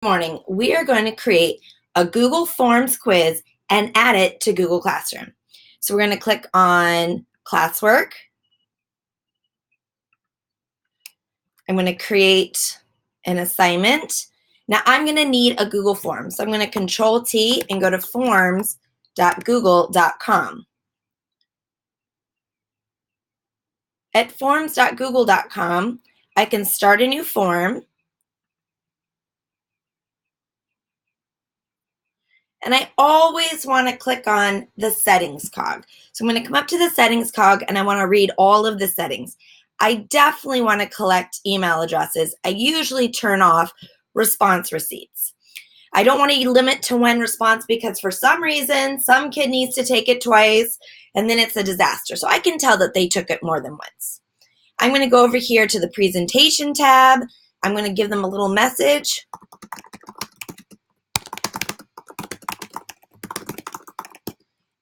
Morning, we are going to create a Google Forms quiz and add it to Google Classroom. So we're going to click on Classwork. I'm going to create an assignment. Now I'm going to need a Google Form. So I'm going to Control T and go to forms.google.com. At forms.google.com, I can start a new form. And I always want to click on the settings cog. So I'm going to come up to the settings cog and I want to read all of the settings. I definitely want to collect email addresses. I usually turn off response receipts. I don't want to limit to one response because for some reason, some kid needs to take it twice and then it's a disaster. So I can tell that they took it more than once. I'm going to go over here to the presentation tab. I'm going to give them a little message.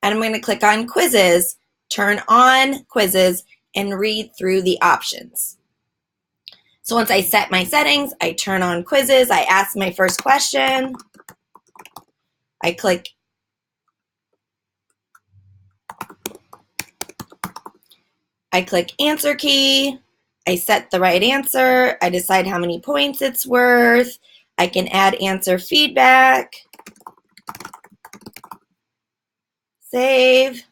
And I'm going to click on quizzes, turn on quizzes, and read through the options. So once I set my settings, I turn on quizzes, I ask my first question, I click answer key, I set the right answer, I decide how many points it's worth, I can add answer feedback, save.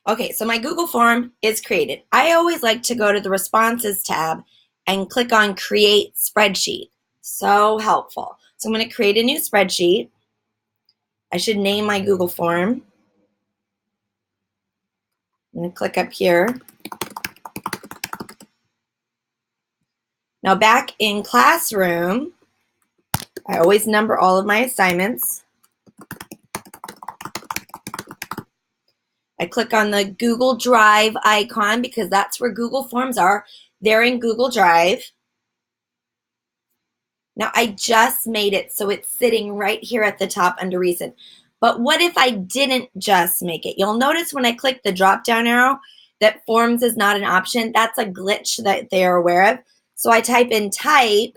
Okay, so my Google form is created. I always like to go to the responses tab and click on create spreadsheet. So helpful. So I'm going to create a new spreadsheet. I should name my Google form. I'm going to click up here. Now back in Classroom, I always number all of my assignments. I click on the Google Drive icon because that's where Google Forms are. They're in Google Drive. Now I just made it so it's sitting right here at the top under recent. But what if I didn't just make it? You'll notice when I click the drop down arrow that forms is not an option. That's a glitch that they are aware of. So I type in type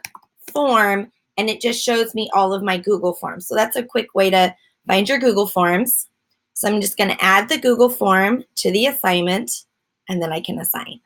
form and it just shows me all of my Google Forms. So that's a quick way to find your Google Forms. So I'm just going to add the Google form to the assignment and then I can assign.